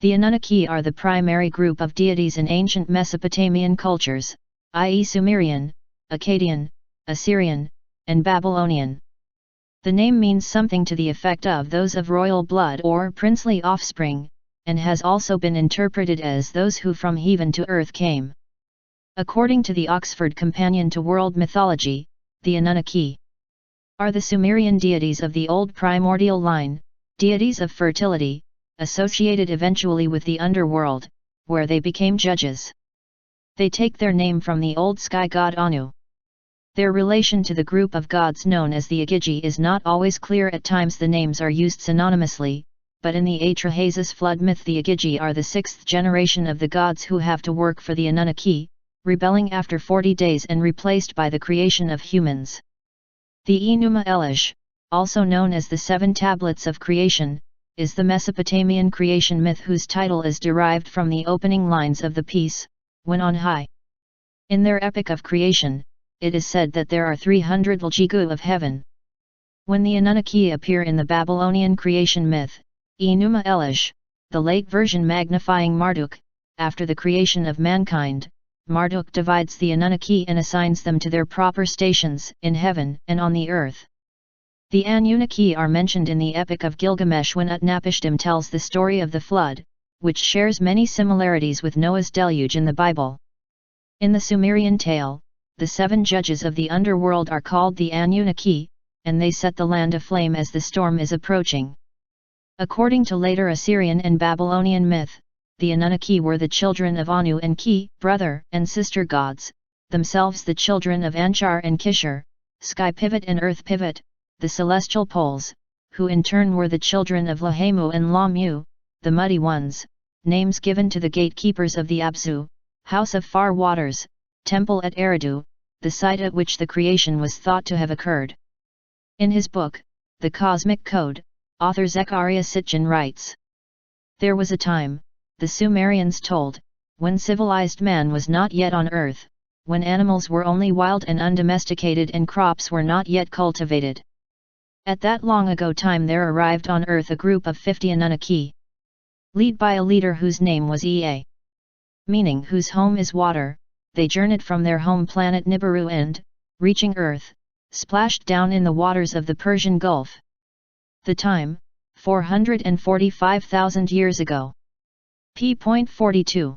The Anunnaki are the primary group of deities in ancient Mesopotamian cultures, i.e. Sumerian, Akkadian, Assyrian, and Babylonian. The name means something to the effect of those of royal blood or princely offspring, and has also been interpreted as those who from heaven to earth came. According to the Oxford Companion to World Mythology, the Anunnaki are the Sumerian deities of the old primordial line, deities of fertility, associated eventually with the underworld, where they became judges. They take their name from the old sky god Anu. Their relation to the group of gods known as the Igigi is not always clear. At times the names are used synonymously, but in the Atrahasis flood myth the Igigi are the sixth generation of the gods who have to work for the Anunnaki, rebelling after 40 days and replaced by the creation of humans. The Enuma Elish, also known as the Seven Tablets of Creation, is the Mesopotamian creation myth whose title is derived from the opening lines of the piece, When on High. In their epic of creation, it is said that there are 300 Ljigu of heaven. When the Anunnaki appear in the Babylonian creation myth, Enuma Elish, the late version magnifying Marduk, after the creation of mankind, Marduk divides the Anunnaki and assigns them to their proper stations in heaven and on the earth. The Anunnaki are mentioned in the Epic of Gilgamesh when Utnapishtim tells the story of the flood, which shares many similarities with Noah's deluge in the Bible. In the Sumerian tale, the 7 judges of the underworld are called the Anunnaki, and they set the land aflame as the storm is approaching. According to later Assyrian and Babylonian myth, the Anunnaki were the children of Anu and Ki, brother and sister gods, themselves the children of Anshar and Kishar, sky pivot and earth pivot, the celestial poles, who in turn were the children of Lahemu and Lamu, the muddy ones, names given to the gatekeepers of the Abzu, house of far waters, temple at Eridu, the site at which the creation was thought to have occurred. In his book, The Cosmic Code, author Zechariah Sitchin writes, "There was a time, the Sumerians told, when civilized man was not yet on earth, when animals were only wild and undomesticated and crops were not yet cultivated. At that long ago time there arrived on earth a group of 50 Anunnaki, led by a leader whose name was Ea, meaning whose home is water. They journeyed from their home planet Nibiru and, reaching earth, splashed down in the waters of the Persian Gulf. The time, 445,000 years ago. p.42.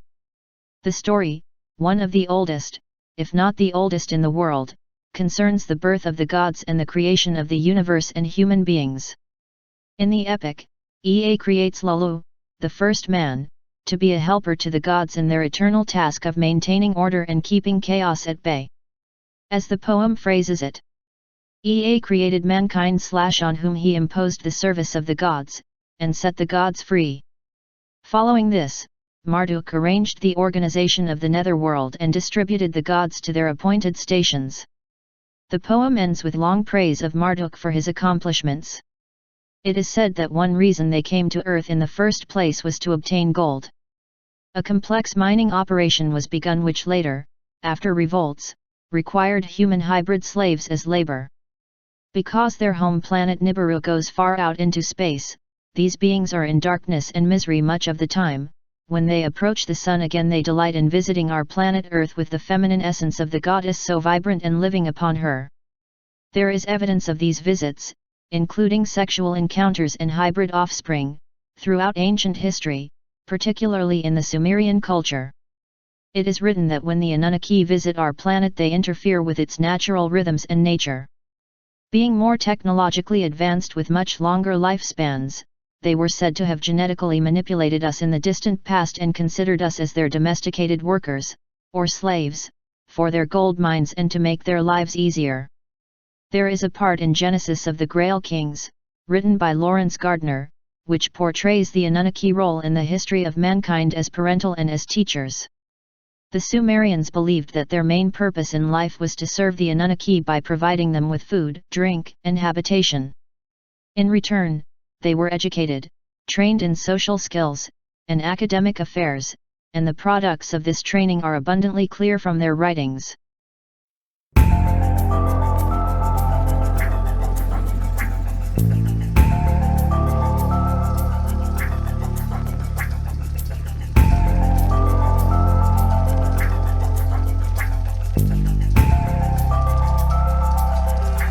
The story, one of the oldest, if not the oldest in the world, concerns the birth of the gods and the creation of the universe and human beings. In the epic, Ea creates Lulu, the first man, to be a helper to the gods in their eternal task of maintaining order and keeping chaos at bay. As the poem phrases it, Ea created mankind on whom he imposed the service of the gods, and set the gods free. Following this, Marduk arranged the organization of the netherworld and distributed the gods to their appointed stations. The poem ends with long praise of Marduk for his accomplishments. It is said that one reason they came to earth in the first place was to obtain gold. A complex mining operation was begun which later, after revolts, required human hybrid slaves as labor. Because their home planet Nibiru goes far out into space, these beings are in darkness and misery much of the time. When they approach the sun again they delight in visiting our planet Earth with the feminine essence of the goddess so vibrant and living upon her. There is evidence of these visits, including sexual encounters and hybrid offspring, throughout ancient history, particularly in the Sumerian culture. It is written that when the Anunnaki visit our planet they interfere with its natural rhythms and nature. Being more technologically advanced with much longer lifespans, they were said to have genetically manipulated us in the distant past and considered us as their domesticated workers, or slaves, for their gold mines and to make their lives easier. There is a part in Genesis of the Grail Kings, written by Lawrence Gardner, which portrays the Anunnaki role in the history of mankind as parental and as teachers. The Sumerians believed that their main purpose in life was to serve the Anunnaki by providing them with food, drink, and habitation. In return, they were educated, trained in social skills, and academic affairs, and the products of this training are abundantly clear from their writings.